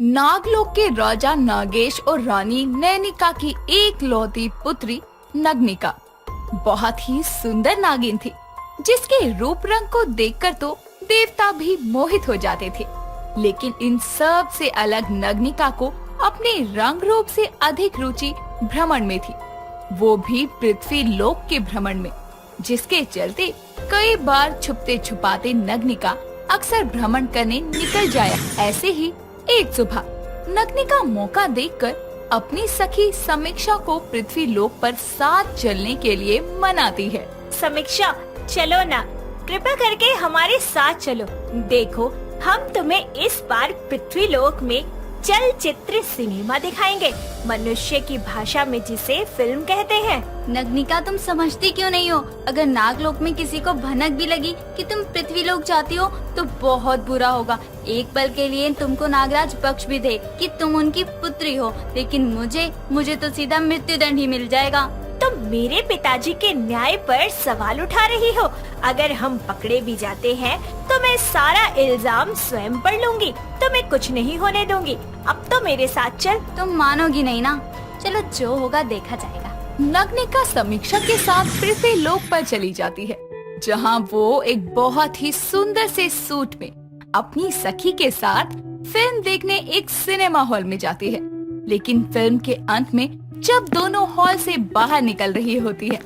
नागलोक के राजा नागेश और रानी नैनिका की एक लौती पुत्री नग्निका बहुत ही सुंदर नागिन थी, जिसके रूप रंग को देखकर तो देवता भी मोहित हो जाते थे। लेकिन इन सब से अलग नग्निका को अपने रंग रूप से अधिक रुचि भ्रमण में थी, वो भी पृथ्वी लोक के भ्रमण में, जिसके चलते कई बार छुपते छुपाते नग्निका अक्सर भ्रमण करने निकल जाया। ऐसे ही एक सुबह नग्निका मौका देखकर अपनी सखी समीक्षा को पृथ्वी लोक पर साथ चलने के लिए मनाती है। समीक्षा, चलो ना, कृपया करके हमारे साथ चलो। देखो, हम तुम्हें इस बार पृथ्वी लोक में चलचित्र सिनेमा दिखाएंगे, मनुष्य की भाषा में जिसे फिल्म कहते हैं। नग्निका, तुम समझती क्यों नहीं हो? अगर नागलोक में किसी को भनक भी लगी कि तुम पृथ्वी लोक जाती हो तो बहुत बुरा होगा। एक पल के लिए तुमको नागराज बख्श भी दे कि तुम उनकी पुत्री हो, लेकिन मुझे तो सीधा मृत्युदंड ही मिल जाएगा। तुम मेरे पिताजी के न्याय पर सवाल उठा रही हो। अगर हम पकड़े भी जाते हैं तो मैं सारा इल्जाम स्वयं पर लूंगी, तुम्हें कुछ नहीं होने दूंगी। अब तो मेरे साथ चल। तुम मानोगी नहीं ना? चलो, जो होगा देखा जाएगा। नग्निका समीक्षा के साथ पृथ्वी लोक पर चली जाती है, जहां वो एक बहुत ही सुंदर से सूट में अपनी सखी के साथ फिल्म देखने एक सिनेमा हॉल में जाती है। लेकिन फिल्म के अंत में जब दोनों हॉल से बाहर निकल रही होती है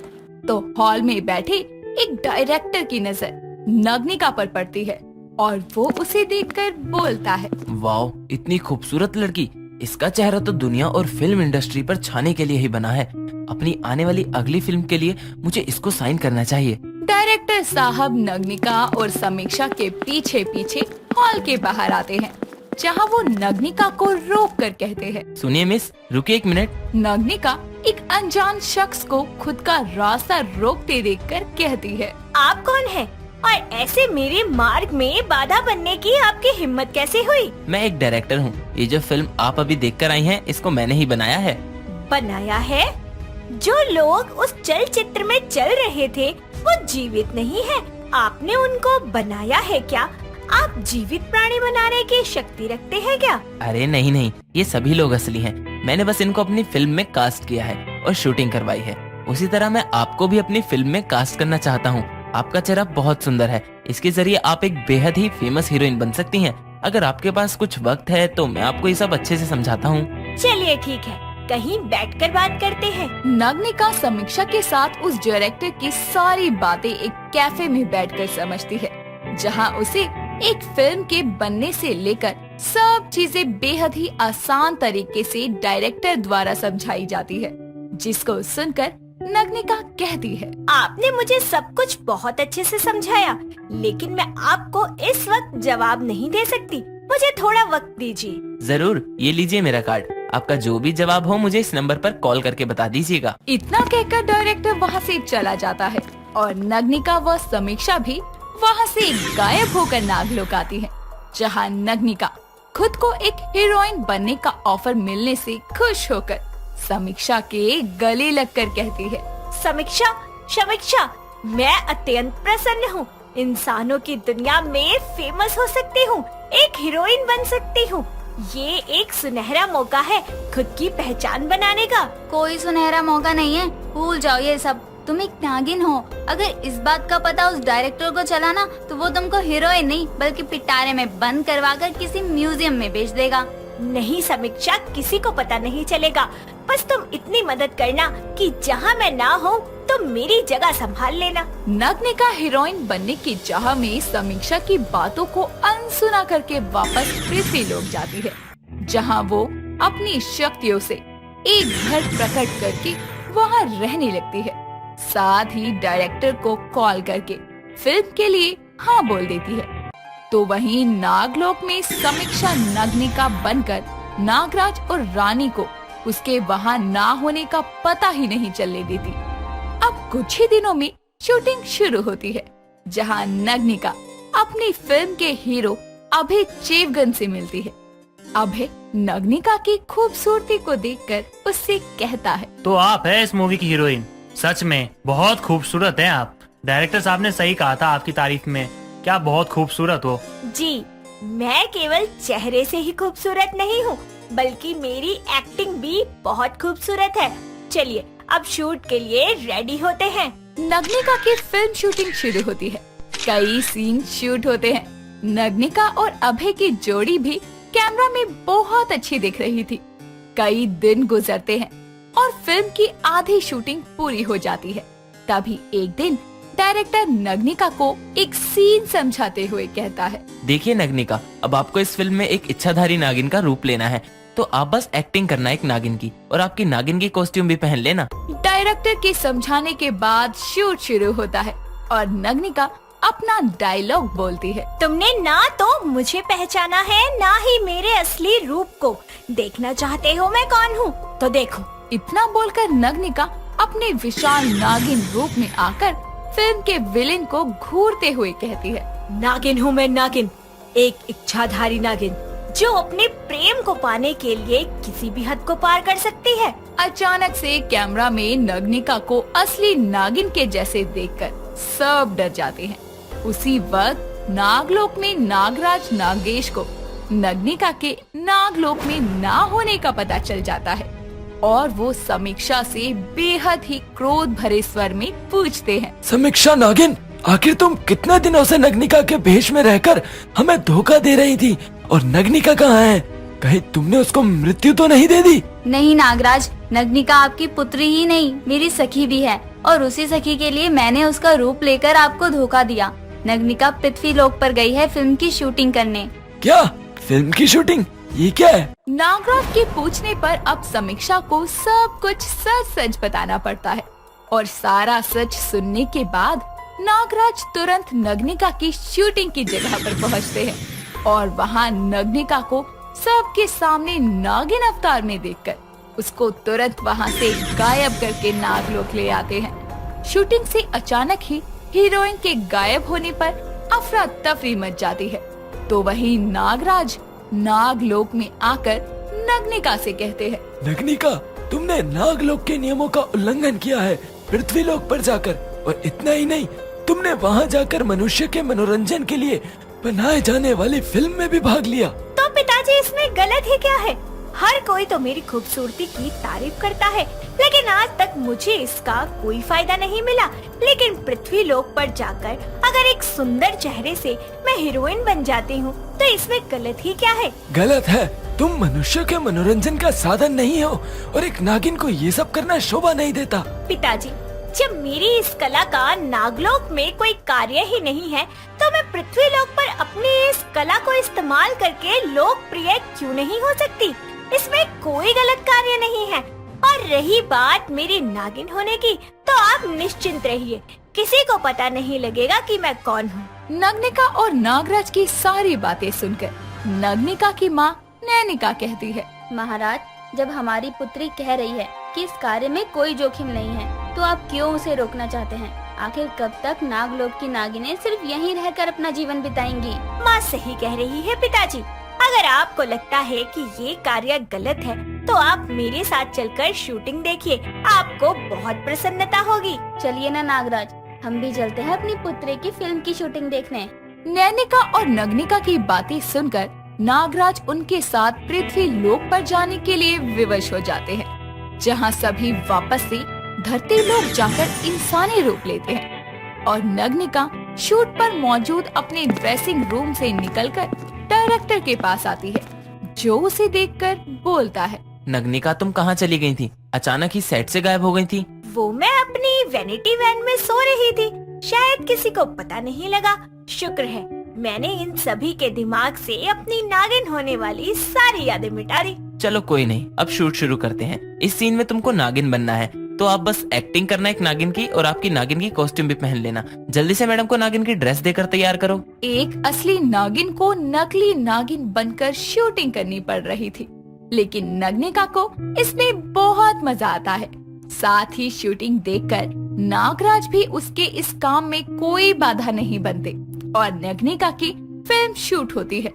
तो हॉल में बैठे एक डायरेक्टर की नजर नग्निका पर पड़ती है और वो उसे देखकर बोलता है, वाओ, इतनी खूबसूरत लड़की। इसका चेहरा तो दुनिया और फिल्म इंडस्ट्री पर छाने के लिए ही बना है। अपनी आने वाली अगली फिल्म के लिए मुझे इसको साइन करना चाहिए। डायरेक्टर साहब नग्निका और समीक्षा के पीछे पीछे हॉल के बाहर आते हैं, जहां वो नग्निका को रोक कर कहते हैं, सुनिए मिस, रुकिए एक मिनट। नग्निका एक अनजान शख्स को खुद का रास्ता रोकते देखकर कहती है, आप कौन है और ऐसे मेरे मार्ग में बाधा बनने की आपकी हिम्मत कैसे हुई? मैं एक डायरेक्टर हूँ। ये जो फिल्म आप अभी देखकर आई हैं, इसको मैंने ही बनाया है। बनाया है? जो लोग उस चलचित्र में चल रहे थे वो जीवित नहीं है, आपने उनको बनाया है क्या? आप जीवित प्राणी बनाने की शक्ति रखते हैं क्या? अरे नहीं, ये सभी लोग असली हैं। मैंने बस इनको अपनी फिल्म में कास्ट किया है और शूटिंग करवाई है। उसी तरह मैं आपको भी अपनी फिल्म में कास्ट करना चाहता हूँ। आपका चेहरा बहुत सुंदर है, इसके जरिए आप एक बेहद ही फेमस हीरोइन बन सकती हैं। अगर आपके पास कुछ वक्त है तो मैं आपको ये सब अच्छे से समझाता हूँ। चलिए ठीक है, कहीं बैठकर बात करते हैं। नग्निका समीक्षा के साथ उस डायरेक्टर की सारी बातें एक कैफे में बैठकर समझती है, जहां उसे एक फिल्म के बनने से लेकर सब चीजें बेहद ही आसान तरीके से डायरेक्टर द्वारा समझाई जाती है, जिसको सुनकर नग्निका कहती है, आपने मुझे सब कुछ बहुत अच्छे से समझाया, लेकिन मैं आपको इस वक्त जवाब नहीं दे सकती। मुझे थोड़ा वक्त दीजिए। जरूर, ये लीजिए मेरा कार्ड। आपका जो भी जवाब हो मुझे इस नंबर पर कॉल करके बता दीजिएगा। इतना कहकर डायरेक्टर वहाँ से चला जाता है और नग्निका व समीक्षा भी वहाँ से गायब होकर नागलोक आती है, जहाँ नग्निका खुद को एक हीरोइन बनने का ऑफर मिलने से खुश होकर समीक्षा के गले लगकर कहती है, समीक्षा, मैं अत्यंत प्रसन्न हूँ। इंसानों की दुनिया में फेमस हो सकती हूँ, एक हीरोइन बन सकती हूँ। ये एक सुनहरा मौका है खुद की पहचान बनाने का। कोई सुनहरा मौका नहीं है, भूल जाओ ये सब। तुम एक नागिन हो। अगर इस बात का पता उस डायरेक्टर को चला ना तो वो तुमको हीरोइन नहीं बल्कि पिटारे में बंद करवाकर किसी म्यूजियम में बेच देगा। नहीं समीक्षा, किसी को पता नहीं चलेगा। बस तुम इतनी मदद करना कि जहाँ मैं ना हूँ तुम मेरी जगह संभाल लेना। नग्निका हीरोइन बनने की चाह में समीक्षा की बातों को अनसुना करके वापस पृथ्वी लोक जाती है, जहाँ वो अपनी शक्तियों से एक घर प्रकट करके वहाँ रहने लगती है। साथ ही डायरेक्टर को कॉल करके फिल्म के लिए हाँ बोल देती है। तो वहीं नागलोक में समीक्षा नग्निका बनकर नागराज और रानी को उसके वहाँ ना होने का पता ही नहीं चलने देती। अब कुछ ही दिनों में शूटिंग शुरू होती है, जहाँ नग्निका अपनी फिल्म के हीरो अभय चेवगन से मिलती है। अभय नग्निका की खूबसूरती को देखकर उससे कहता है, तो आप है इस मूवी की हीरोइन? सच में बहुत खूबसूरत हैं आप। डायरेक्टर साहब ने सही कहा था आपकी तारीफ में, क्या बहुत खूबसूरत हो। जी, मैं केवल चेहरे से ही खूबसूरत नहीं हूँ, बल्कि मेरी एक्टिंग भी बहुत खूबसूरत है। चलिए अब शूट के लिए रेडी होते हैं। नग्निका की फिल्म शूटिंग शुरू होती है। कई सीन शूट होते हैं। नग्निका और अभय की जोड़ी भी कैमरा में बहुत अच्छी दिख रही थी। कई दिन गुजरते हैं और फिल्म की आधी शूटिंग पूरी हो जाती है। तभी एक दिन डायरेक्टर नग्निका को एक सीन समझाते हुए कहता है, देखिए नग्निका, अब आपको इस फिल्म में एक इच्छाधारी नागिन का रूप लेना है, तो आप बस एक्टिंग करना एक नागिन की, और आपकी नागिन की कॉस्ट्यूम भी पहन लेना। डायरेक्टर के समझाने के बाद शूट शुरू होता है और नग्निका अपना डायलॉग बोलती है। तुमने ना तो मुझे पहचाना है, ना ही मेरे असली रूप को। देखना चाहते हो मैं कौन हूँ? तो देखो। इतना बोलकर नग्निका अपने विशाल नागिन रूप में आकर फिल्म के विलेन को घूरते हुए कहती है, नागिन हूँ मैं, नागिन, एक इच्छाधारी नागिन जो अपने प्रेम को पाने के लिए किसी भी हद को पार कर सकती है। अचानक से कैमरा में नग्निका को असली नागिन के जैसे देखकर सब डर जाते हैं। उसी वक्त नागलोक में नागराज नागेश को नग्निका के नागलोक में ना होने का पता चल जाता है और वो समीक्षा से बेहद ही क्रोध भरे स्वर में पूछते हैं, समीक्षा नागिन, आखिर तुम कितने दिनों से नग्निका के भेष में रहकर हमें धोखा दे रही थी, और नग्निका कहाँ है? कहीं तुमने उसको मृत्यु तो नहीं दे दी? नहीं नागराज, नग्निका आपकी पुत्री ही नहीं, मेरी सखी भी है, और उसी सखी के लिए मैंने उसका रूप लेकर आपको धोखा दिया। नग्निका पृथ्वी लोक पर गई है फिल्म की शूटिंग करने। क्या फिल्म की शूटिंग? ये क्या है? नागराज के पूछने पर अब समीक्षा को सब कुछ सच सच बताना पड़ता है और सारा सच सुनने के बाद नागराज तुरंत नग्निका की शूटिंग की जगह पर पहुंचते हैं और वहां नग्निका को सबके सामने नागिन अवतार में देखकर उसको तुरंत वहां से गायब करके नागलोक ले आते हैं। शूटिंग से अचानक ही हीरोइन के गायब होने पर अफरा तफरी मच जाती है, तो वही नागराज नागलोक में आकर नग्निका से कहते हैं, नग्निका, तुमने नागलोक के नियमों का उल्लंघन किया है पृथ्वी लोक पर जाकर, और इतना ही नहीं, तुमने वहाँ जाकर मनुष्य के मनोरंजन के लिए बनाए जाने वाली फिल्म में भी भाग लिया। तो पिताजी इसमें गलत ही क्या है? हर कोई तो मेरी खूबसूरती की तारीफ करता है, लेकिन आज तक मुझे इसका कोई फायदा नहीं मिला। लेकिन पृथ्वी लोक पर जाकर अगर एक सुंदर चेहरे से मैं हीरोइन बन जाती हूँ, तो इसमें गलत ही क्या है? गलत है। तुम मनुष्य के मनोरंजन का साधन नहीं हो, और एक नागिन को ये सब करना शोभा नहीं देता। पिताजी, जब मेरी इस कला का नागलोक में कोई कार्य ही नहीं है, तो मैं पृथ्वी लोक पर अपनी इस कला को इस्तेमाल करके लोकप्रिय क्यों नहीं हो सकती? इसमें कोई गलत कार्य नहीं है। और रही बात मेरी नागिन होने की, तो आप निश्चिंत रहिए, किसी को पता नहीं लगेगा कि मैं कौन हूँ। नग्निका और नागराज की सारी बातें सुनकर नग्निका की माँ नैनिका कहती है, महाराज, जब हमारी पुत्री कह रही है कि इस कार्य में कोई जोखिम नहीं है, तो आप क्यों उसे रोकना चाहते हैं? आखिर कब तक नागलोक की नागिनें सिर्फ यहीं रहकर अपना जीवन बिताएंगी? माँ सही कह रही है पिताजी। अगर आपको लगता है कि ये कार्य गलत है, तो आप मेरे साथ चलकर शूटिंग देखिए, आपको बहुत प्रसन्नता होगी। चलिए ना नागराज, हम भी चलते हैं अपनी पुत्री की फिल्म की शूटिंग देखने। नैनिका और नग्निका की बातें सुनकर नागराज उनके साथ पृथ्वी लोक पर जाने के लिए विवश हो जाते हैं, जहां सभी वापस से धरती लोक जाकर इंसानी रूप लेते हैं और नग्निका शूट पर मौजूद अपने ड्रेसिंग रूम से निकलकर डायरेक्टर के पास आती है, जो उसे देखकर बोलता है, नग्निका, तुम कहाँ चली गई थी? अचानक ही सेट से गायब हो गई थी। वो मैं अपनी वैनिटी वैन में सो रही थी, शायद किसी को पता नहीं लगा। शुक्र है मैंने इन सभी के दिमाग से अपनी नागिन होने वाली सारी यादें मिटा दी। चलो कोई नहीं, अब शूट शुरू करते हैं। इस सीन में तुमको नागिन बनना है, तो आप बस एक्टिंग करना एक नागिन की, और आपकी नागिन की कॉस्ट्यूम भी पहन लेना। जल्दी से मैडम को नागिन की ड्रेस देकर तैयार करो। एक असली नागिन को नकली नागिन बनकर शूटिंग करनी पड़ रही थी, लेकिन नग्निका को इसमें बहुत मजा आता है। साथ ही शूटिंग देखकर नागराज भी उसके इस काम में कोई बाधा नहीं बनते और नग्निका की फिल्म शूट होती है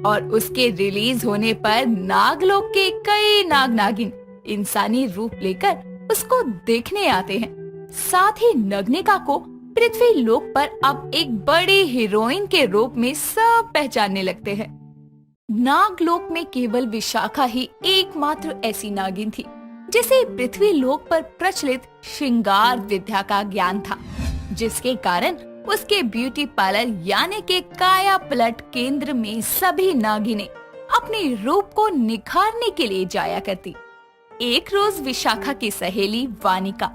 और उसके रिलीज होने पर नागलोक के कई नाग नागिन इंसानी रूप लेकर उसको देखने आते हैं। साथ ही नग्निका को पृथ्वी लोक पर अब एक बड़ी हीरोइन के रूप में सब पहचानने लगते हैं। नागलोक में केवल विशाखा ही एकमात्र ऐसी नागिन थी जिसे पृथ्वी लोक पर प्रचलित श्रृंगार विद्या का ज्ञान था, जिसके कारण उसके ब्यूटी पार्लर यानी के काया पलट केंद्र में सभी नागिनें अपने रूप को निखारने के लिए जाया करती। एक रोज विशाखा की सहेली वानिका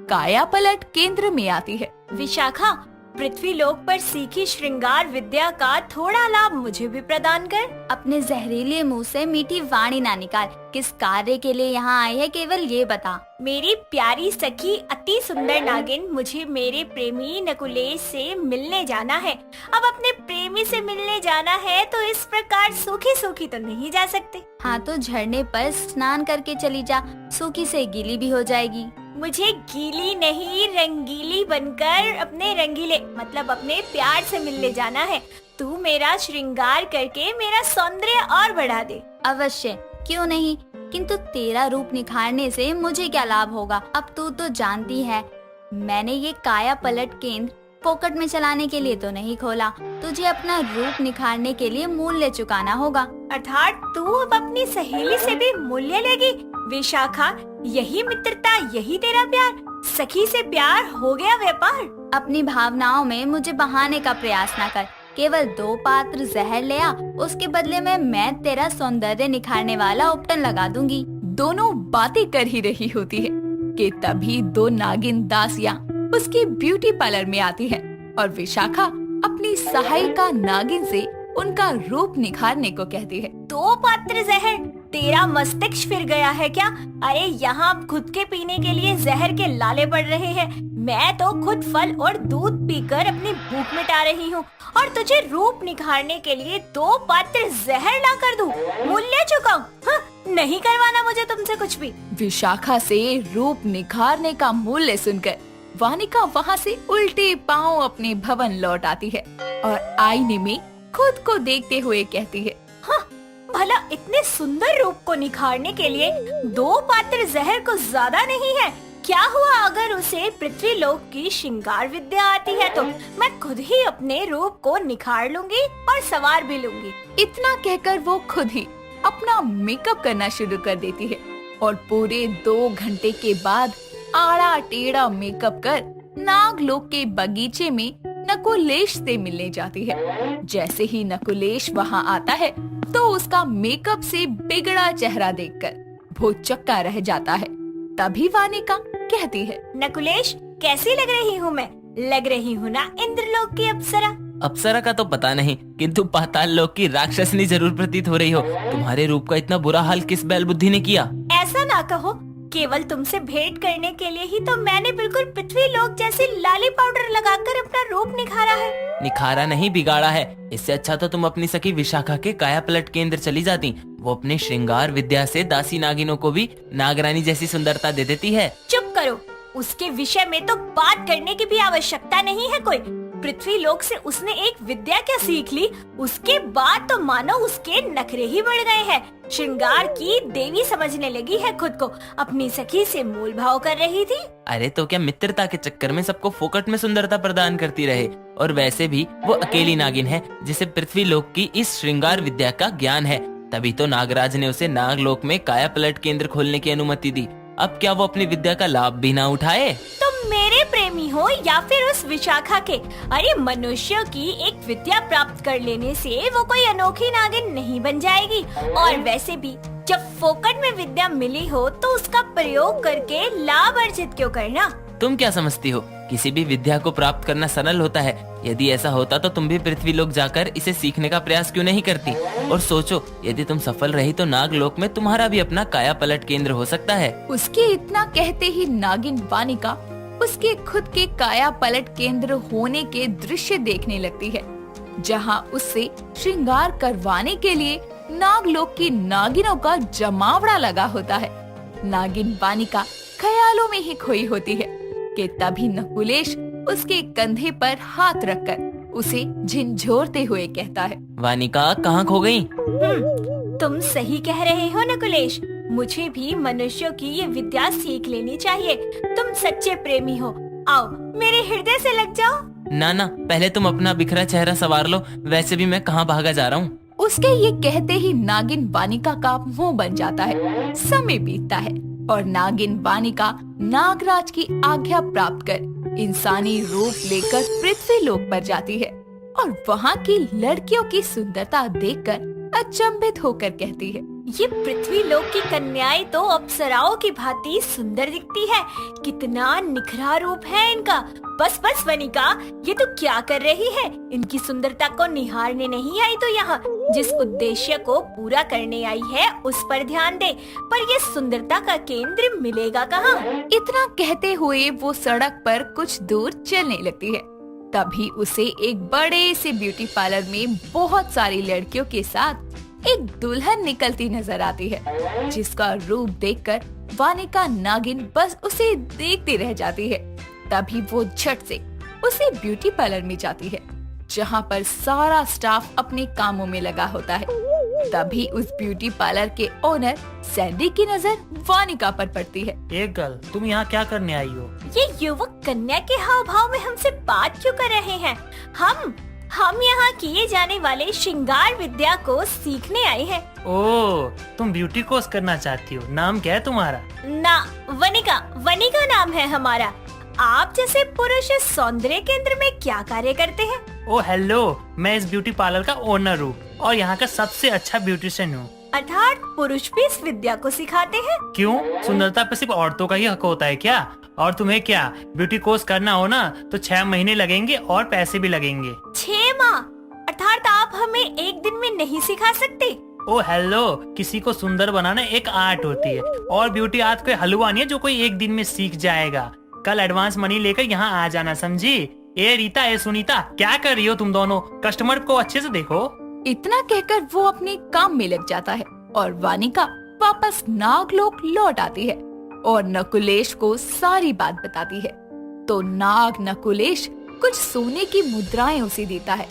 काया पलट केंद्र में आती है। विशाखा, पृथ्वी लोक पर सीखी श्रृंगार विद्या का थोड़ा लाभ मुझे भी प्रदान कर। अपने जहरीले मुंह से मीठी वाणी ना निकाल। किस कार्य के लिए यहाँ आई है केवल ये बता। मेरी प्यारी सखी अति सुंदर नागिन, मुझे मेरे प्रेमी नकुलेश से मिलने जाना है। अब अपने प्रेमी से मिलने जाना है तो इस प्रकार सूखी सूखी तो नहीं जा सकते। हाँ तो झरने पर स्नान करके चली जा, सूखी से गीली भी हो जाएगी। मुझे गीली नहीं रंगीली बनकर अपने रंगीले मतलब अपने प्यार से मिलने जाना है। तू मेरा श्रृंगार करके मेरा सौंदर्य और बढ़ा दे। अवश्य, क्यों नहीं, किंतु तेरा रूप निखारने से मुझे क्या लाभ होगा। अब तू तो जानती है मैंने ये काया पलट केंद्र फोकट में चलाने के लिए तो नहीं खोला, तुझे अपना रूप निखारने के लिए मूल्य चुकाना होगा। अर्थात तू अब अपनी सहेली से भी मूल्य लेगी। विशाखा, यही मित्रता, यही तेरा प्यार। सखी से प्यार हो गया व्यापार। अपनी भावनाओं में मुझे बहाने का प्रयास ना कर। केवल 2 पात्र जहर ले आ, उसके बदले में मैं तेरा सौंदर्य निखारने वाला उपटन लगा दूंगी। दोनों बातें कर ही रही होती है कि तभी 2 नागिन दासियां उसके ब्यूटी पार्लर में आती है और विशाखा अपनी सहायिका नागिन से उनका रूप निखारने को कहती है। 2 पात्र जहर, तेरा मस्तिष्क फिर गया है क्या? अरे यहाँ खुद के पीने के लिए जहर के लाले पड़ रहे हैं। मैं तो खुद फल और दूध पीकर अपनी भूख मिटा रही हूँ और तुझे रूप निखारने के लिए 2 पात्र जहर ला कर दूं? मूल्य चुकाऊं? हाँ, नहीं करवाना मुझे तुमसे कुछ भी। विशाखा से रूप निखारने का मूल्य सुनकर वानिका वहाँ से उल्टे पांव अपने भवन लौट आती है और आईने में खुद को देखते हुए कहती है, हाँ, भला इतने सुंदर रूप को निखारने के लिए 2 पात्र जहर को ज्यादा नहीं है? क्या हुआ अगर उसे पृथ्वी लोक की श्रृंगार विद्या आती है तो मैं खुद ही अपने रूप को निखार लूंगी और सवार भी लूंगी। इतना कहकर वो खुद ही अपना मेकअप करना शुरू कर देती है और पूरे 2 घंटे के बाद आड़ा टेढ़ा मेकअप कर नागलोक के बगीचे में नकुलेश से मिलने जाती है। जैसे ही नकुलेश वहाँ आता है तो उसका मेकअप से बिगड़ा चेहरा देखकर भौचक्का रह जाता है। तभी वानिका कहती है, नकुलेश, कैसी लग रही हूँ मैं? लग रही हूँ ना इंद्रलोक की अप्सरा? अप्सरा का तो पता नहीं, किंतु पाताल लोक की राक्षसनी जरूर प्रतीत हो रही हो। तुम्हारे रूप का इतना बुरा हाल किस बैल बुद्धि ने किया? ऐसा ना कहो, केवल तुमसे भेंट करने के लिए ही तो मैंने बिल्कुल पृथ्वी लोक जैसे लाली पाउडर लगाकर अपना रूप निखारा है। निखारा नहीं, बिगाड़ा है। इससे अच्छा तो तुम अपनी सखी विशाखा के काया पलट केंद्र चली जाती। वो अपने श्रृंगार विद्या से दासी नागिनों को भी नागरानी जैसी सुंदरता दे देती है। चुप करो, उसके विषय में तो बात करने की भी आवश्यकता नहीं है कोई। पृथ्वी लोक से उसने एक विद्या क्या सीख ली, उसके बाद तो मानो उसके नखरे ही बढ़ गए हैं। श्रृंगार की देवी समझने लगी है खुद को। अपनी सखी से मूल भाव कर रही थी। अरे तो क्या मित्रता के चक्कर में सबको फोकट में सुंदरता प्रदान करती रहे? और वैसे भी वो अकेली नागिन है जिसे पृथ्वी लोक की इस श्रृंगार विद्या का ज्ञान है। तभी तो नागराज ने उसे नागलोक में काया पलट केंद्र खोलने की अनुमति दी। अब क्या वो अपनी विद्या का लाभ भी ना उठाए? तुम मेरे प्रेमी हो या फिर उस विशाखा के? अरे मनुष्यों की एक विद्या प्राप्त कर लेने से वो कोई अनोखी नागिन नहीं बन जाएगी। और वैसे भी जब फोकट में विद्या मिली हो तो उसका प्रयोग करके लाभ अर्जित क्यों करना? तुम क्या समझती हो किसी भी विद्या को प्राप्त करना सरल होता है? यदि ऐसा होता तो तुम भी पृथ्वी लोक जाकर इसे सीखने का प्रयास क्यों नहीं करती? और सोचो, यदि तुम सफल रही तो नागलोक में तुम्हारा भी अपना काया पलट केंद्र हो सकता है। उसके इतना कहते ही नागिन वानिका उसके खुद के काया पलट केंद्र होने के दृश्य देखने लगती है, जहां उससे श्रृंगार करवाने के लिए नागलोक की नागिनों का जमावड़ा लगा होता है। नागिन वानिका ख्यालों में ही खोई होती है कि तभी नकुलेश उसके कंधे पर हाथ रखकर उसे झिंझोरते हुए कहता है, वानिका कहाँ खो गई? तुम सही कह रहे हो नकुलेश, मुझे भी मनुष्यों की ये विद्या सीख लेनी चाहिए। तुम सच्चे प्रेमी हो, आओ मेरे हृदय से लग जाओ। ना ना, पहले तुम अपना बिखरा चेहरा संवार लो, वैसे भी मैं कहाँ भागा जा रहा हूँ। उसके ये कहते ही नागिन वानिका का मुंह बन जाता है। समय बीतता है और नागिन वानिका नागराज की आज्ञा प्राप्त कर इंसानी रूप लेकर पृथ्वी लोक पर जाती है और वहाँ की लड़कियों की सुंदरता देखकर अचंभित होकर कहती है, ये पृथ्वी लोक की कन्याएं तो अप्सराओं की भांति सुंदर दिखती है। कितना निखरा रूप है इनका। बस बस वनिका, ये तो क्या कर रही है? इनकी सुंदरता को निहारने नहीं आई तो यहाँ जिस उद्देश्य को पूरा करने आई है उस पर ध्यान दे। पर ये सुंदरता का केंद्र मिलेगा कहाँ? इतना कहते हुए वो सड़क पर कुछ दूर चलने लगती है। तभी उसे एक बड़े से ब्यूटी पार्लर में बहुत सारी लड़कियों के साथ एक दुल्हन निकलती नजर आती है, जिसका रूप देखकर वानिका नागिन बस उसे देखती रह जाती है। तभी वो झट से उसे ब्यूटी पार्लर में जाती है, जहाँ पर सारा स्टाफ अपने कामों में लगा होता है। तभी उस ब्यूटी पार्लर के ओनर सैंडी की नजर वानिका पर पड़ती है। एक गर्ल, तुम यहाँ क्या करने आई हो? ये युवक कन्या के हाव भाव में हमसे बात क्यों कर रहे हैं? हम यहाँ किए जाने वाले श्रृंगार विद्या को सीखने आए हैं। ओह, तुम ब्यूटी कोर्स करना चाहती हो। नाम क्या है तुम्हारा? ना, वनिका नाम है हमारा। आप जैसे पुरुष इस सौंदर्य केंद्र में क्या कार्य करते हैं? ओह हेलो, मैं इस ब्यूटी पार्लर का ओनर हूँ और यहाँ का सबसे अच्छा ब्यूटिशियन हूँ। अर्थात पुरुष भी इस विद्या को सिखाते हैं? क्यों, सुंदरता पे सिर्फ औरतों का ही हक होता है क्या? और तुम्हें क्या ब्यूटी कोर्स करना हो ना तो 6 महीने लगेंगे और पैसे भी लगेंगे। 6 माह? अर्थात आप हमें एक दिन में नहीं सिखा सकते? ओ हेलो, किसी को सुंदर बनाना एक आर्ट होती है और ब्यूटी आर्ट कोई हलवा नहीं है जो कोई एक दिन में सीख जाएगा। कल एडवांस मनी लेकर यहाँ आ जाना, समझी? ए रीता, ए सुनीता, क्या कर रही हो तुम दोनों? कस्टमर को अच्छे से देखो। इतना कहकर वो अपने काम में लग जाता है और वानिका वापस नागलोक लौट आती है और नकुलेश को सारी बात बताती है। तो नाग नकुलेश कुछ सोने की मुद्राएं उसे देता है।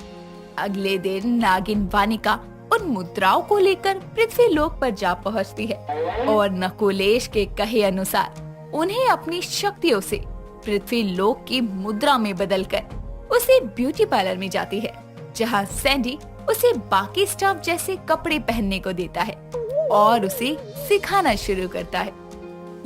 अगले दिन नागिन वानिका उन मुद्राओं को लेकर पृथ्वी लोक पर जा पहुंचती है और नकुलेश के कहे अनुसार उन्हें अपनी शक्तियों से पृथ्वी लोक की मुद्रा में बदलकर उसे ब्यूटी पार्लर में जाती है, जहां सैंडी उसे बाकी स्टाफ जैसे कपड़े पहनने को देता है और उसे सिखाना शुरू करता है।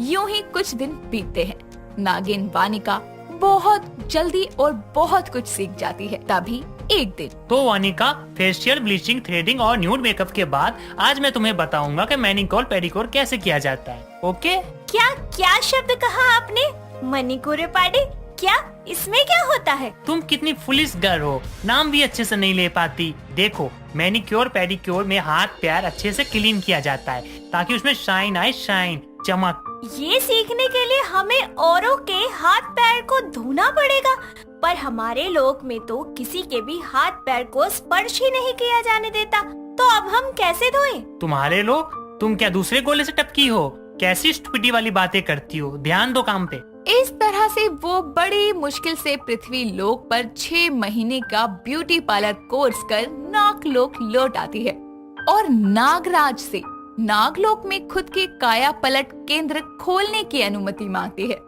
यूं ही कुछ दिन बीतते हैं। नागिन वानिका बहुत जल्दी और बहुत कुछ सीख जाती है। तभी एक दिन तो वानिका, फेशियल, ब्लीचिंग, थ्रेडिंग और न्यूड मेकअप के बाद आज मैं तुम्हें बताऊंगा कि मैनिक्योर पेडिक्योर कैसे किया जाता है। ओके? क्या शब्द कहा आपने? मणिक्योर पार्टी? क्या इसमें क्या होता है? तुम कितनी फुलिश गर्ल हो, नाम भी अच्छे से नहीं ले पाती। देखो, मैनिक्योर पेडिक्योर में हाथ पैर अच्छे से क्लीन किया जाता है ताकि उसमें शाइन आए, शाइन, चमक। ये सीखने के लिए हमें औरों के हाथ पैर को धोना पड़ेगा, पर हमारे लोक में तो किसी के भी हाथ पैर को स्पर्श ही नहीं किया जाने देता। तो अब हम कैसे धोएं? तुम्हारे लोग? तुम क्या दूसरे गोले से टपकी हो? कैसी स्टूपिडी वाली बातें करती हो? ध्यान दो काम पे। इस तरह से वो बड़ी मुश्किल से पृथ्वी लोक पर 6 महीने का ब्यूटी पार्लर कोर्स कर नागलोक लौट आती है और नागराज से नागलोक में खुद के काया पलट केंद्र खोलने की अनुमति मांगती है।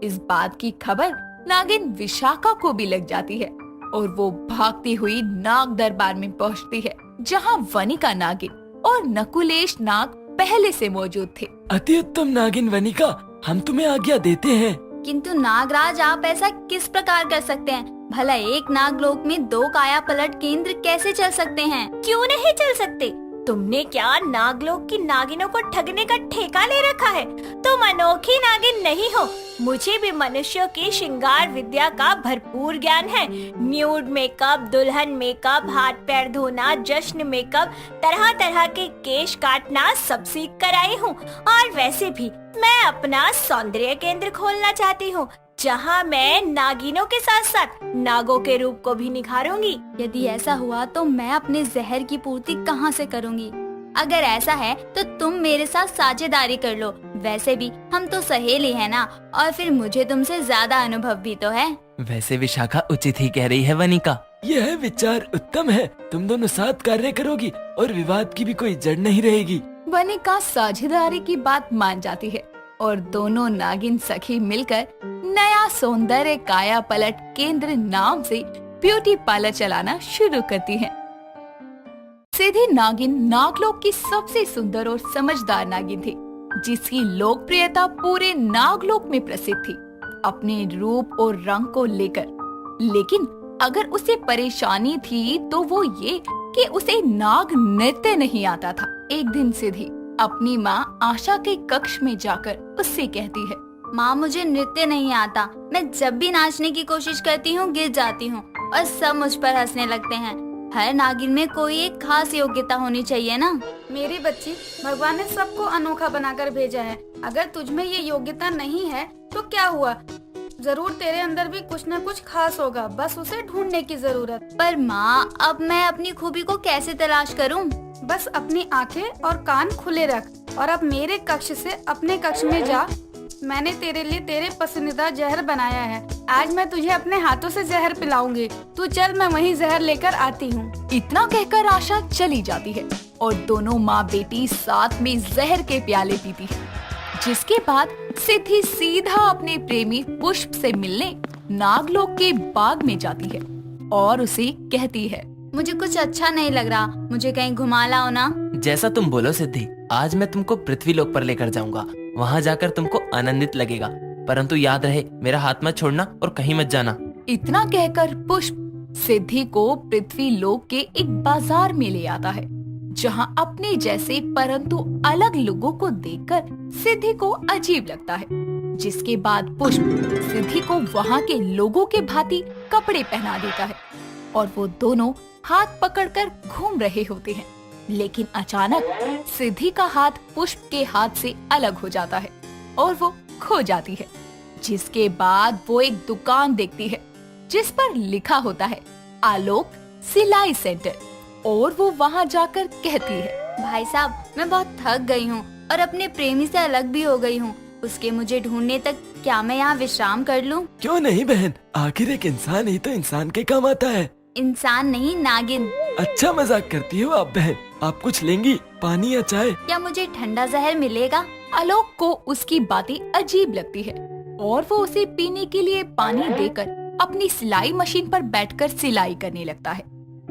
इस बात की खबर नागिन विशाखा को भी लग जाती है और वो भागती हुई नाग दरबार में पहुंचती है, जहां वनिका नागिन और नकुलेश नाग पहले से मौजूद थे। अति उत्तम नागिन वनिका, हम तुम्हें आज्ञा देते हैं। किंतु नागराज, आप ऐसा किस प्रकार कर सकते हैं? भला एक नागलोक में 2 काया पलट केंद्र कैसे चल सकते हैं? क्यों नहीं चल सकते? तुमने क्या नागलोक की नागिनों को ठगने का ठेका ले रखा है? तुम अनोखी नागिन नहीं हो। मुझे भी मनुष्यों की श्रृंगार विद्या का भरपूर ज्ञान है। न्यूड मेकअप, दुल्हन मेकअप, हाथ पैर धोना, जश्न मेकअप, तरह तरह के केश काटना सब सीख कर आई हूँ। और वैसे भी मैं अपना सौंदर्य केंद्र खोलना चाहती हूँ, जहाँ मैं नागिनों के साथ साथ नागों के रूप को भी निखारूंगी। यदि ऐसा हुआ तो मैं अपने जहर की पूर्ति कहाँ से करूँगी? अगर ऐसा है तो तुम मेरे साथ साझेदारी कर लो। वैसे भी हम तो सहेली है ना, और फिर मुझे तुमसे ज्यादा अनुभव भी तो है। वैसे विशाखा उचित ही कह रही है वनिका। यह विचार उत्तम है। तुम दोनों साथ कार्य करोगी और विवाद की भी कोई जड़ नहीं रहेगी। वनिका साझेदारी की बात मान जाती है और दोनों नागिन सखी मिलकर नया सौंदर्य काया पलट केंद्र नाम से ब्यूटी पार्लर चलाना शुरू करती हैं। सिद्धि नागिन नागलोक की सबसे सुंदर और समझदार नागिन थी, जिसकी लोकप्रियता पूरे नागलोक में प्रसिद्ध थी अपने रूप और रंग को लेकर। लेकिन अगर उसे परेशानी थी तो वो ये कि उसे नाग नृत्य नहीं आता था। एक दिन सिद्धि अपनी माँ आशा के कक्ष में जाकर उससे कहती है, माँ मुझे नृत्य नहीं आता, मैं जब भी नाचने की कोशिश करती हूँ गिर जाती हूँ और सब मुझ पर हंसने लगते हैं। हर नागिन में कोई एक खास योग्यता होनी चाहिए ना। मेरी बच्ची, भगवान ने सबको अनोखा बनाकर भेजा है। अगर तुझमें ये योग्यता नहीं है तो क्या हुआ, जरूर तेरे अंदर भी कुछ न कुछ खास होगा, बस उसे ढूंढने की जरूरत। पर माँ अब मैं अपनी खूबी को कैसे तलाश करूँ? बस अपनी आंखें और कान खुले रख और अब मेरे कक्ष से अपने कक्ष में जा। मैंने तेरे लिए तेरे पसंदीदा जहर बनाया है। आज मैं तुझे अपने हाथों से जहर पिलाऊंगी। तू चल, मैं वहीं जहर लेकर आती हूँ। इतना कहकर आशा चली जाती है और दोनों माँ बेटी साथ में जहर के प्याले पीती है। जिसके बाद सिद्धि सीधा अपने प्रेमी पुष्प से मिलने नागलोक के बाग में जाती है और उसे कहती है, मुझे कुछ अच्छा नहीं लग रहा, मुझे कहीं घुमा लाओ ना। जैसा तुम बोलो सिद्धि, आज मैं तुमको पृथ्वीलोक पर लेकर जाऊंगा। वहाँ जाकर तुमको आनंदित लगेगा, परंतु याद रहे मेरा हाथ मत छोड़ना और कहीं मत जाना। इतना कहकर पुष्प सिद्धि को पृथ्वीलोक के एक बाजार में ले आता है, जहाँ अपने जैसे परंतु अलग लोगों को देखकर सिद्धि को अजीब लगता है। जिसके बाद पुष्प सिद्धि को वहाँ के लोगों के भांति कपड़े पहना देता है और वो दोनों हाथ पकड़कर घूम रहे होते हैं। लेकिन अचानक सिद्धि का हाथ पुष्प के हाथ से अलग हो जाता है और वो खो जाती है। जिसके बाद वो एक दुकान देखती है जिस पर लिखा होता है आलोक सिलाई सेंटर और वो वहाँ जाकर कहती है, भाई साहब मैं बहुत थक गई हूँ और अपने प्रेमी से अलग भी हो गई हूँ। उसके मुझे ढूंढने तक क्या मैं यहाँ विश्राम कर लूँ? क्यों नहीं बहन, आखिर एक इंसान ही तो इंसान के काम आता है। इंसान नहीं, नागिन। अच्छा मजाक करती हो आप बहन। आप कुछ लेंगी, पानी या चाय? क्या मुझे ठंडा जहर मिलेगा? आलोक को उसकी बातें अजीब लगती है और वो उसे पीने के लिए पानी देकर अपनी सिलाई मशीन पर बैठकर सिलाई करने लगता है।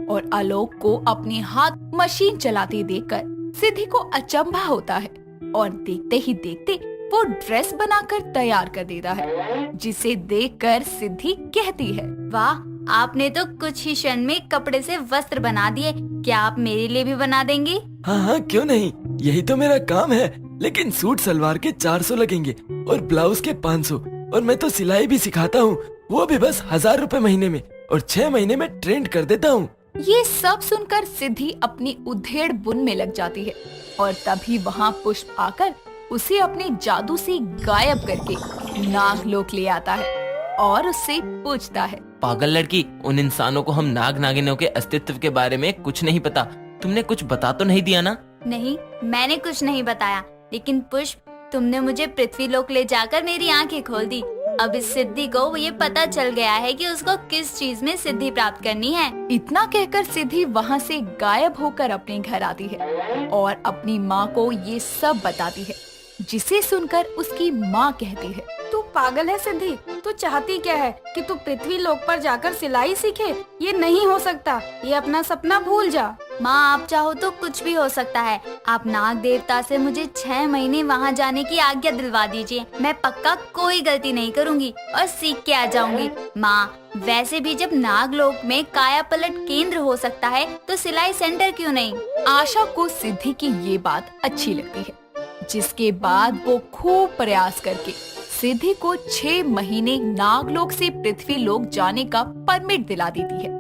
और आलोक को अपने हाथ मशीन चलाते देखकर सिद्धि को अचंभा होता है और देखते ही देखते वो ड्रेस बनाकर तैयार कर देता है, जिसे देखकर सिद्धि कहती है, वाह आपने तो कुछ ही क्षण में कपड़े से वस्त्र बना दिए। क्या आप मेरे लिए भी बना देंगे? हाँ हाँ क्यों नहीं, यही तो मेरा काम है। लेकिन सूट सलवार के 400 लगेंगे और ब्लाउज के 500 और मैं तो सिलाई भी सिखाता हूँ, वो भी बस 1000 रुपए महीने में और 6 महीने में ट्रेंड कर देता हूँ। ये सब सुनकर सिद्धि अपनी उधेड़ बुन में लग जाती है और तभी वहाँ पुष्प आकर उसे अपने जादू से गायब करके नागलोक ले आता है और उससे पूछता है, पागल लड़की, उन इंसानों को हम नाग नागिनों के अस्तित्व के बारे में कुछ नहीं पता। तुमने कुछ बता तो नहीं दिया ना? नहीं, मैंने कुछ नहीं बताया, लेकिन पुष्प तुमने मुझे पृथ्वीलोक ले जाकर मेरी आंखें खोल दी। अब इस सिद्धि को ये पता चल गया है कि उसको किस चीज में सिद्धि प्राप्त करनी है। इतना कहकर सिद्धि वहाँ से गायब होकर अपने घर आती है और अपनी माँ को ये सब बताती है, जिसे सुनकर उसकी माँ कहती है, तू पागल है सिद्धि, तू चाहती क्या है कि तू पृथ्वी लोक पर जाकर सिलाई सीखे? ये नहीं हो सकता, ये अपना सपना भूल जा। माँ आप चाहो तो कुछ भी हो सकता है। आप नाग देवता से मुझे 6 महीने वहाँ जाने की आज्ञा दिलवा दीजिए। मैं पक्का कोई गलती नहीं करूँगी और सीख के आ जाऊँगी। माँ वैसे भी जब नागलोक में काया पलट केंद्र हो सकता है तो सिलाई सेंटर क्यों नहीं? आशा को सिद्धि की ये बात अच्छी लगती है, जिसके बाद वो खूब प्रयास करके सिद्धि को 6 महीने नागलोक से पृथ्वीलोक जाने का परमिट दिला देती है।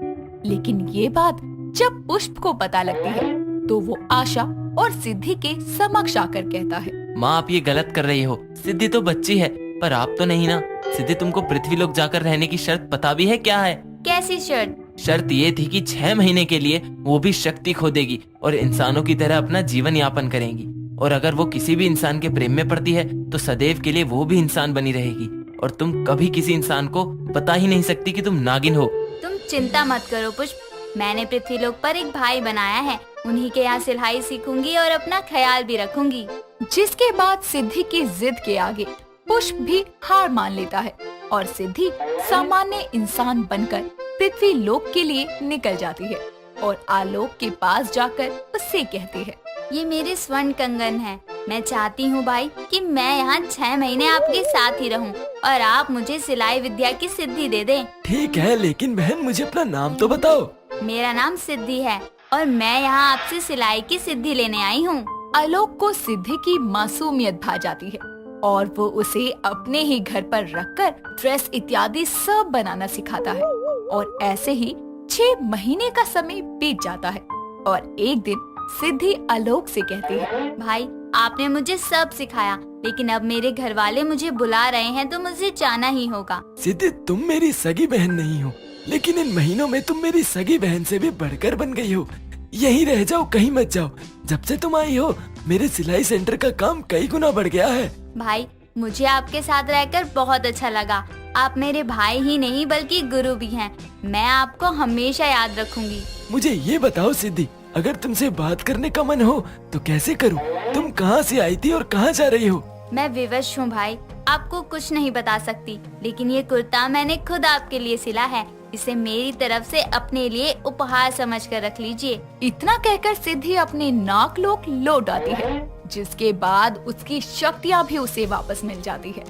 लेकिन ये बात जब पुष्प को पता लगती है तो वो आशा और सिद्धि के समक्ष आकर कहता है, माँ आप ये गलत कर रही हो। सिद्धि तो बच्ची है, पर आप तो नहीं ना। सिद्धि तुमको पृथ्वीलोक जाकर रहने की शर्त पता भी है क्या है? कैसी शर्त? शर्त ये थी कि 6 महीने के लिए वो भी शक्ति खो देगी और इंसानों की तरह अपना जीवन यापन करेंगी। और अगर वो किसी भी इंसान के प्रेम में पड़ती है तो सदैव के लिए वो भी इंसान बनी रहेगी और तुम कभी किसी इंसान को बता ही नहीं सकती कि तुम नागिन हो। तुम चिंता मत करो पुष्प, मैंने पृथ्वीलोक पर एक भाई बनाया है। उन्हीं के यहाँ सिलाई सीखूंगी और अपना ख्याल भी रखूंगी। जिसके बाद सिद्धि की जिद के आगे पुष्प भी हार मान लेता है और सिद्धि सामान्य इंसान बनकर पृथ्वी लोक के लिए निकल जाती है और आलोक के पास जाकर उससे कहती है, ये मेरे स्वर्ण कंगन है। मैं चाहती हूँ भाई कि मैं यहाँ 6 महीने आपके साथ ही रहूँ और आप मुझे सिलाई विद्या की सिद्धि दे दें। ठीक है, लेकिन बहन मुझे अपना नाम तो बताओ। मेरा नाम सिद्धि है और मैं यहाँ आपसे सिलाई की सिद्धि लेने आई हूँ। आलोक को सिद्धि की मासूमियत भा जाती है और वो उसे अपने ही घर पर रखकर ड्रेस इत्यादि सब बनाना सिखाता है और ऐसे ही 6 महीने का समय बीत जाता है और एक दिन सिद्धि आलोक से कहती है, भाई आपने मुझे सब सिखाया, लेकिन अब मेरे घर वाले मुझे बुला रहे हैं तो मुझे जाना ही होगा। सिद्धि, तुम मेरी सगी बहन नहीं हो, लेकिन इन महीनों में तुम मेरी सगी बहन से भी बढ़कर बन गई हो। यहीं रह जाओ, कहीं मत जाओ। जब से तुम आई हो मेरे सिलाई सेंटर का काम कई गुना बढ़ गया है। भाई मुझे आपके साथ रहकर बहुत अच्छा लगा। आप मेरे भाई ही नहीं बल्कि गुरु भी हैं। मैं आपको हमेशा याद रखूंगी। मुझे ये बताओ सिद्धि, अगर तुमसे बात करने का मन हो तो कैसे करूं? तुम कहाँ से आई थी और कहाँ जा रही हो? मैं विवश हूँ भाई, आपको कुछ नहीं बता सकती, लेकिन ये कुर्ता मैंने खुद आपके लिए सिला है। इसे मेरी तरफ से अपने लिए उपहार समझकर रख लीजिए। इतना कहकर सिद्धि अपने नागलोक लौट आती है, जिसके बाद उसकी शक्तियाँ भी उसे वापस मिल जाती है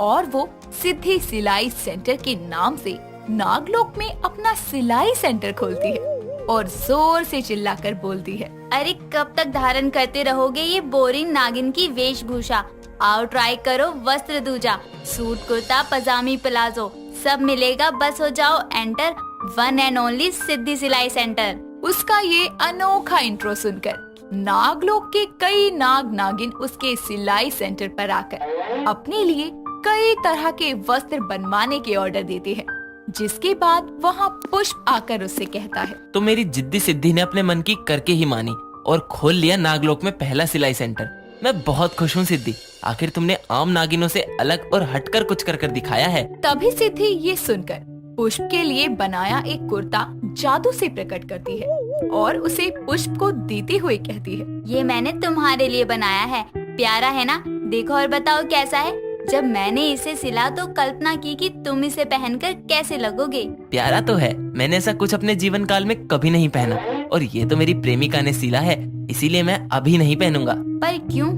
और वो सिद्धि सिलाई सेंटर के नाम से नागलोक में अपना सिलाई सेंटर खोलती है और जोर से चिल्लाकर बोलती है, अरे कब तक धारण करते रहोगे ये बोरिंग नागिन की वेशभूषा? आओ ट्राई करो वस्त्र दूजा, सूट कुर्ता पजामी प्लाजो सब मिलेगा। बस हो जाओ एंटर, वन एंड ओनली सिद्धि सिलाई सेंटर। उसका ये अनोखा इंट्रो सुनकर नागलोक के कई नाग नागिन उसके सिलाई सेंटर पर आकर अपने लिए कई तरह के वस्त्र बनवाने के ऑर्डर देते हैं, जिसके बाद वहाँ पुष्प आकर उससे कहता है, तो मेरी जिद्दी सिद्धि ने अपने मन की करके ही मानी और खोल लिया नागलोक में पहला सिलाई सेंटर। मैं बहुत खुश हूँ सिद्धि, आखिर तुमने आम नागिनों से अलग और हटकर कुछ कर दिखाया है। तभी सिद्धि ये सुनकर पुष्प के लिए बनाया एक कुर्ता जादू से प्रकट करती है और उसे पुष्प को देते हुए कहती है, ये मैंने तुम्हारे लिए बनाया है, प्यारा है ना? देखो और बताओ कैसा है। जब मैंने इसे सिला तो कल्पना की कि तुम इसे पहनकर कैसे लगोगे। प्यारा तो है, मैंने ऐसा कुछ अपने जीवन काल में कभी नहीं पहना और ये तो मेरी प्रेमिका ने सिला है, इसीलिए मैं अभी नहीं पहनूंगा। पर क्यों?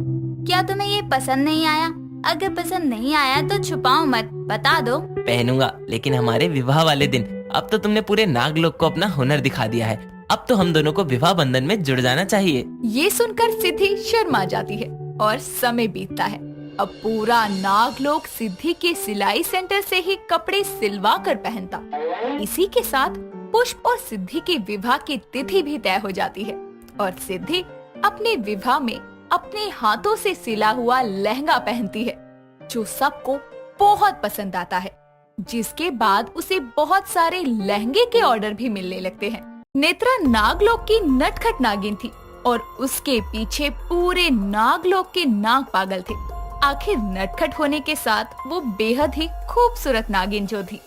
क्या तुम्हें ये पसंद नहीं आया? अगर पसंद नहीं आया तो छुपाओ मत, बता दो। पहनूंगा, लेकिन हमारे विवाह वाले दिन। अब तो तुमने पूरे नागलोक को अपना हुनर दिखा दिया है, अब तो हम दोनों को विवाह बंधन में जुड़ जाना चाहिए। ये सुनकर सिद्धि शर्मा जाती है और समय बीतता है। अब पूरा नागलोक सिद्धि के सिलाई सेंटर से ही कपड़े सिलवा कर पहनता। इसी के साथ पुष्प और सिद्धि के विवाह की तिथि भी तय हो जाती है और सिद्धि अपने विवाह में अपने हाथों से सिला हुआ लहंगा पहनती है, जो सबको बहुत पसंद आता है। जिसके बाद उसे बहुत सारे लहंगे के ऑर्डर भी मिलने लगते हैं। नेत्रा नागलोक की नटखट नागिन थी और उसके पीछे पूरे नागलोक के नाग पागल थे। आखिर नटखट होने के साथ वो बेहद ही खूबसूरत नागिन जो थी।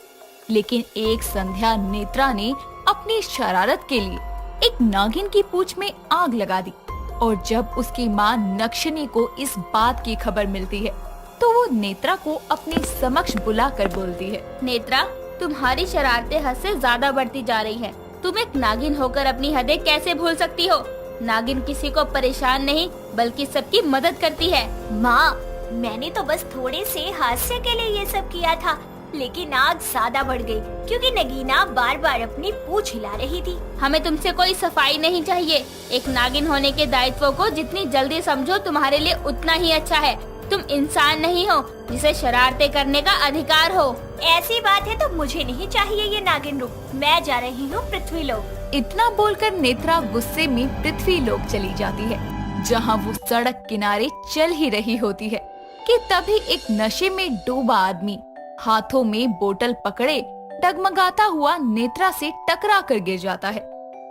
लेकिन एक संध्या नेत्रा ने अपनी शरारत के लिए एक नागिन की पूंछ में आग लगा दी और जब उसकी माँ नक्षनी को इस बात की खबर मिलती है तो वो नेत्रा को अपने समक्ष बुलाकर बोलती है, नेत्रा, तुम्हारी शरारतें हद से ज्यादा बढ़ती जा रही है। तुम एक नागिन होकर अपनी हदें कैसे भूल सकती हो? नागिन किसी को परेशान नहीं बल्कि सबकी मदद करती है। माँ, मैंने तो बस थोड़े से हास्य के लिए ये सब किया था, लेकिन आग ज्यादा बढ़ गई क्योंकि नगीना बार बार अपनी पूंछ हिला रही थी। हमें तुमसे कोई सफाई नहीं चाहिए। एक नागिन होने के दायित्व को जितनी जल्दी समझो तुम्हारे लिए उतना ही अच्छा है। तुम इंसान नहीं हो जिसे शरारतें करने का अधिकार हो। ऐसी बात है तो मुझे नहीं चाहिए ये नागिन रूप। मैं जा रही हूँ पृथ्वी लोक। इतना बोलकर नेत्रा गुस्से में पृथ्वी लोक चली जाती है, जहाँ वो सड़क किनारे चल ही रही होती है कि तभी एक नशे में डूबा आदमी हाथों में बोतल पकड़े डगमगाता हुआ नेत्रा से टकरा कर गिर जाता है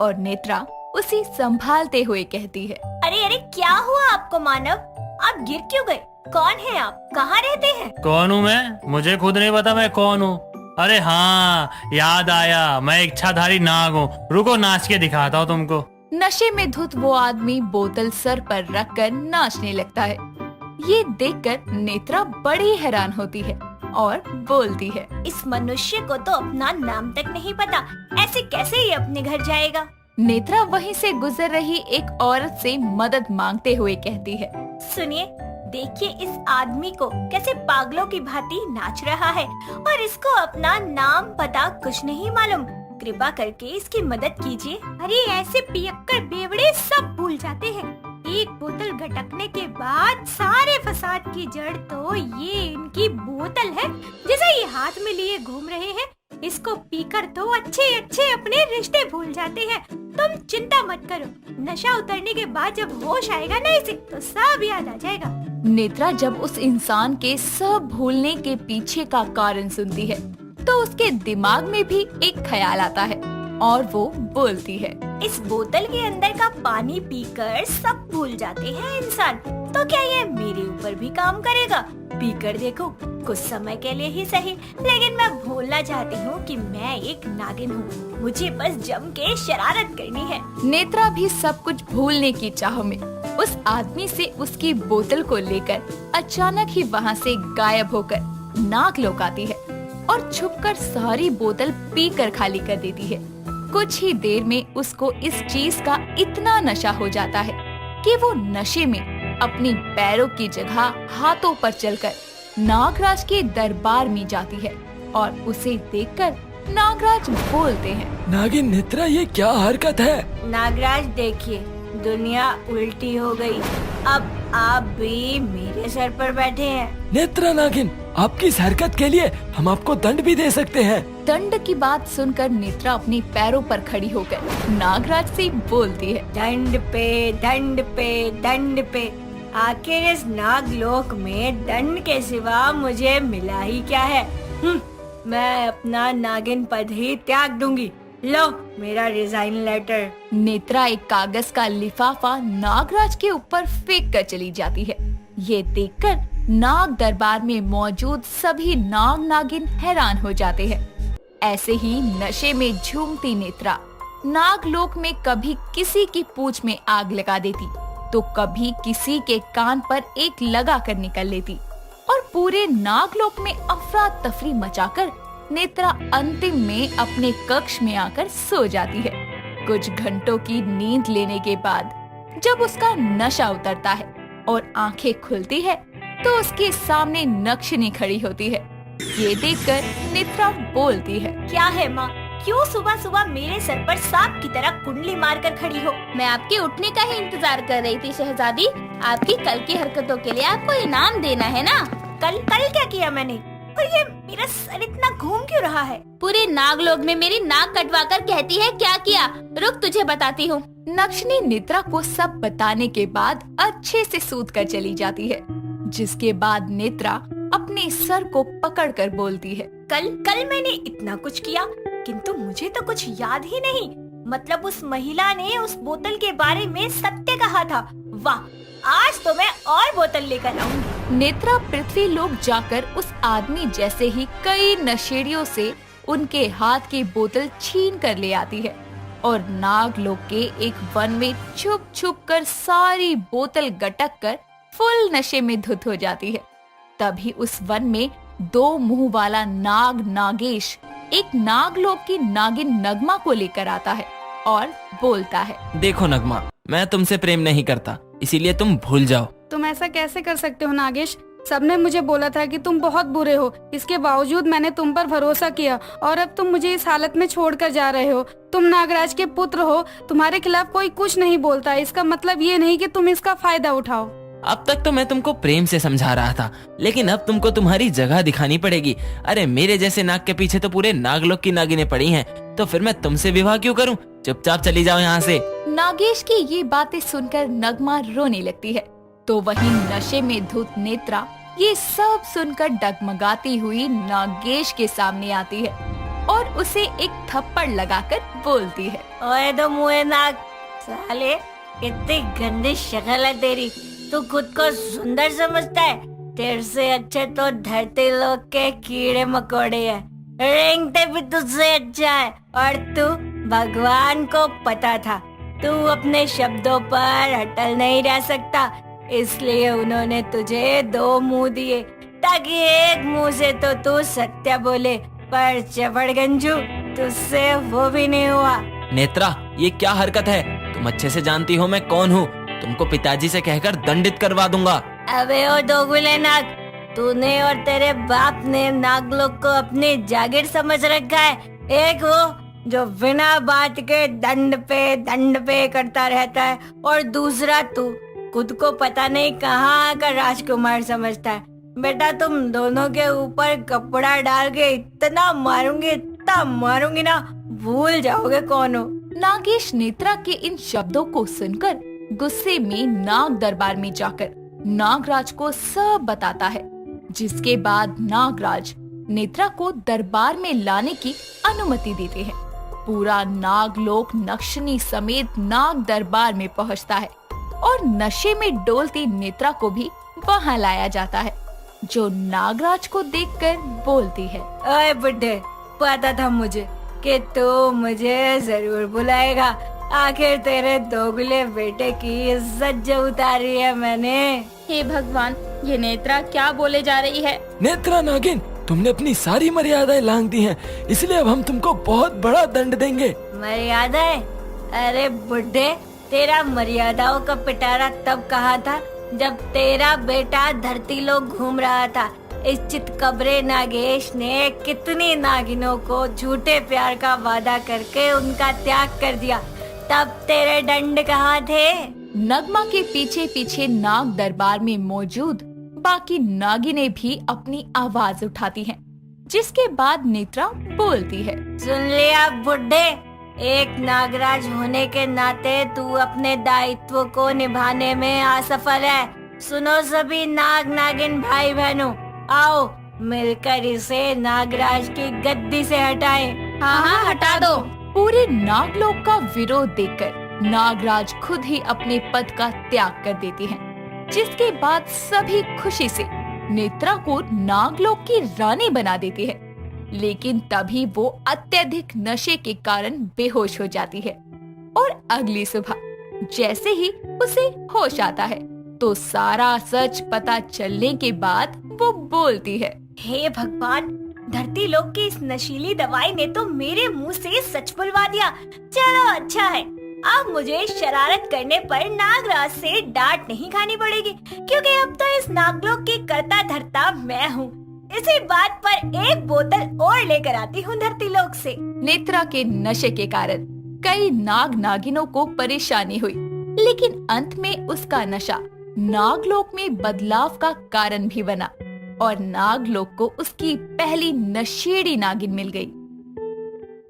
और नेत्रा उसे संभालते हुए कहती है, अरे अरे, क्या हुआ आपको मानव? आप गिर क्यों गए? कौन है आप? कहाँ रहते हैं? कौन हूँ मैं? मुझे खुद नहीं पता मैं कौन हूँ। अरे हाँ, याद आया, मैं इच्छाधारी नाग हूँ। रुको नाच के दिखाता हूँ तुमको। नशे में धुत वो आदमी बोतल सर पर रखकर नाचने लगता है। ये देखकर नेत्रा बड़ी हैरान होती है और बोलती है, इस मनुष्य को तो अपना नाम तक नहीं पता, ऐसे कैसे ये अपने घर जाएगा। नेत्रा वहीं से गुजर रही एक औरत से मदद मांगते हुए कहती है, सुनिए, देखिए इस आदमी को कैसे पागलों की भांति नाच रहा है और इसको अपना नाम पता कुछ नहीं मालूम। कृपा करके इसकी मदद कीजिए। अरे ऐसे पियक्कड़ बेवड़े सब भूल जाते हैं। एक बोतल घटकने के बाद सारे फसाद की जड़ तो ये इनकी बोतल है जिसे ये हाथ में लिए घूम रहे हैं। इसको पीकर तो अच्छे अच्छे अपने रिश्ते भूल जाते हैं। तुम चिंता मत करो, नशा उतरने के बाद जब होश आएगा ना इसे तो सब याद आ जाएगा। नेत्रा जब उस इंसान के सब भूलने के पीछे का कारण सुनती है तो उसके दिमाग में भी एक ख्याल आता है और वो बोलती है, इस बोतल के अंदर का पानी पीकर सब भूल जाते हैं इंसान, तो क्या ये मेरे ऊपर भी काम करेगा? पीकर देखो, कुछ समय के लिए ही सही, लेकिन मैं भूलना चाहती हूँ कि मैं एक नागिन हूँ। मुझे बस जम के शरारत करनी है। नेत्रा भी सब कुछ भूलने की चाह में उस आदमी से उसकी बोतल को लेकर अचानक ही वहाँ से गायब होकर नागलोक आती है और छुपकर सारी बोतल पीकर खाली कर देती है। कुछ ही देर में उसको इस चीज का इतना नशा हो जाता है कि वो नशे में अपनी पैरों की जगह हाथों पर चलकर नागराज के दरबार में जाती है और उसे देखकर नागराज बोलते हैं, नागिन नेत्रा, ये क्या हरकत है? नागराज देखिए, दुनिया उल्टी हो गई। अब आप भी मेरे सर पर बैठे हैं। नेत्रा नागिन, आपकी इस हरकत के लिए हम आपको दंड भी दे सकते हैं। दंड की बात सुनकर नेत्रा अपने पैरों पर खड़ी होकर नागराज से बोलती है, दंड पे दंड पे दंड पे, आखिर इस नागलोक में दंड के सिवा मुझे मिला ही क्या है? मैं अपना नागिन पद ही त्याग दूंगी। लो मेरा रिजाइन लेटर। नेत्रा एक कागज का लिफाफा नागराज के ऊपर फेंक कर चली जाती है। ये देखकर नाग दरबार में मौजूद सभी नाग नागिन हैरान हो जाते हैं। ऐसे ही नशे में झूमती नेत्रा नागलोक में कभी किसी की पूंछ में आग लगा देती तो कभी किसी के कान पर एक लगा कर निकल लेती और पूरे नागलोक में अफरा तफरी मचाकर नेत्रा अंतिम में अपने कक्ष में आकर सो जाती है। कुछ घंटों की नींद लेने के बाद जब उसका नशा उतरता है और आंखें खुलती है तो उसके सामने नक्षनी खड़ी होती है। ये देखकर नेत्रा बोलती है, क्या है माँ, क्यों सुबह सुबह मेरे सर पर सांप की तरह कुंडली मारकर खड़ी हो? मैं आपके उठने का ही इंतजार कर रही थी शहजादी। आपकी कल की हरकतों के लिए आपको इनाम देना है ना। कल क्या किया मैंने? और ये मेरा सर इतना घूम क्यों रहा है? पूरे नागलोक में मेरी नाक कटवाकर कहती है क्या किया। रुक, तुझे बताती हूँ। नक्षनी नेत्रा को सब बताने के बाद अच्छे से सूत कर चली जाती है, जिसके बाद नेत्रा अपने सर को पकड़कर बोलती है, कल मैंने इतना कुछ किया किंतु मुझे तो कुछ याद ही नहीं। मतलब उस महिला ने उस बोतल के बारे में सत्य कहा था। वाह, आज तो मैं और बोतल लेकर आऊंगी। नेत्रा पृथ्वी लोक जाकर उस आदमी जैसे ही कई नशेड़ियों से उनके हाथ की बोतल छीन कर ले आती है और नागलोक के एक वन में छुप छुप कर सारी बोतल गटक कर फुल नशे में धुत हो जाती है। तभी उस वन में दो मुंह वाला नाग नागेश एक नागलोक की नागिन नगमा को लेकर आता है और बोलता है, देखो नगमा, मैं तुमसे प्रेम नहीं करता, इसीलिए तुम भूल जाओ। तुम ऐसा कैसे कर सकते हो नागेश? सबने मुझे बोला था कि तुम बहुत बुरे हो, इसके बावजूद मैंने तुम पर भरोसा किया और अब तुम मुझे इस हालत में छोड़कर जा रहे हो। तुम नागराज के पुत्र हो, तुम्हारे खिलाफ कोई कुछ नहीं बोलता। इसका मतलब ये नहीं कि तुम इसका फायदा उठाओ। अब तक तो मैं तुमको प्रेम से समझा रहा था, लेकिन अब तुमको तुम्हारी जगह दिखानी पड़ेगी। अरे मेरे जैसे नाग के पीछे तो पूरे नागलोक की नागिनें पड़ी हैं, तो फिर मैं तुमसे विवाह क्यों करूं? चुपचाप चली जाओ यहाँ से। नागेश की ये बातें सुनकर नगमा रोने लगती है, तो वहीं नशे में धुत नेत्रा ये सब सुनकर डगमगाती हुई नागेश के सामने आती है और उसे एक थप्पड़ लगाकर बोलती है, ओए दो मुँह नाग साले, कितनी गंदी शक्ल है तेरी। तू खुद को सुंदर समझता है? तेरे से अच्छे तो धरती लोग के कीड़े मकोड़े हैं। रेंगते भी तुझसे अच्छा है और तू भगवान को पता था तू अपने शब्दों पर अटल नहीं रह सकता, इसलिए उन्होंने तुझे 2 मुंह दिए ताकि एक मुंह से तो तू सत्य बोले, पर चपड़गंजू तुझसे वो भी नहीं हुआ। नेत्रा, ये क्या हरकत है? तुम अच्छे से जानती हो मैं कौन हूँ। तुमको पिताजी से कहकर दंडित करवा दूंगा। अबे ओ दोगुले नाग, तूने और तेरे बाप ने नागलोक को अपनी जागीर समझ रखा है। एक वो जो बिना बात के दंड पे करता रहता है, और दूसरा तू खुद को पता नहीं कहाँ का राजकुमार समझता है। बेटा, तुम दोनों के ऊपर कपड़ा डाल के इतना मारूंगी ना, भूल जाओगे कौन हो। नागेश नेत्रा के इन शब्दों को सुनकर गुस्से में नाग दरबार में जाकर नागराज को सब बताता है, जिसके बाद नागराज नेत्रा को दरबार में लाने की अनुमति देते हैं। पूरा नागलोक नक्षनी समेत नाग दरबार में पहुंचता है और नशे में डोलती नेत्रा को भी वहां लाया जाता है, जो नागराज को देखकर बोलती है, ओए बुड्ढे, पता था मुझे कि तू मुझे जरूर बुलाएगा। आखिर तेरे दोगले बेटे की इज्जत जो उतारी है मैंने। हे भगवान, ये नेत्रा क्या बोले जा रही है? नेत्रा नागिन, तुमने अपनी सारी मर्यादाएं लांघ दी हैं, इसलिए अब हम तुमको बहुत बड़ा दंड देंगे। मर्यादा है? अरे बुड्ढे, तेरा मर्यादाओं का पिटारा तब कहा था जब तेरा बेटा धरती लोक घूम रहा था। इस चितकबरे नागेश ने कितनी नागिनों को झूठे प्यार का वादा करके उनका त्याग कर दिया, तब तेरे दंड कहाँ थे? नगमा के पीछे पीछे नाग दरबार में मौजूद बाकी नागिनें भी अपनी आवाज उठाती हैं, जिसके बाद नेत्रा बोलती है, सुन लिया बुड्ढे, एक नागराज होने के नाते तू अपने दायित्व को निभाने में असफल है। सुनो सभी नाग नागिन भाई बहनों, आओ मिलकर इसे नागराज की गद्दी से हटाएं। हाँ, हटा दो। पूरे नागलोक का विरोध देखकर नागराज खुद ही अपने पद का त्याग कर देते हैं, जिसके बाद सभी खुशी से नेत्रा को नागलोक की रानी बना देते हैं। लेकिन तभी वो अत्यधिक नशे के कारण बेहोश हो जाती है और अगली सुबह जैसे ही उसे होश आता है तो सारा सच पता चलने के बाद वो बोलती है, हे भगवान, धरती लोक की इस नशीली दवाई ने तो मेरे मुंह से सच बुलवा दिया। चलो अच्छा है, अब मुझे शरारत करने पर नागराज से डांट नहीं खानी पड़ेगी, क्योंकि अब तो इस नागलोक की कर्ता धर्ता मैं हूँ। इसी बात पर एक बोतल और लेकर आती हूँ धरती लोक से। नेत्रा के नशे के कारण कई नाग नागिनों को परेशानी हुई, लेकिन अंत में उसका नशा नागलोक में बदलाव का कारण भी बना और नागलोक को उसकी पहली नशेड़ी नागिन मिल गई।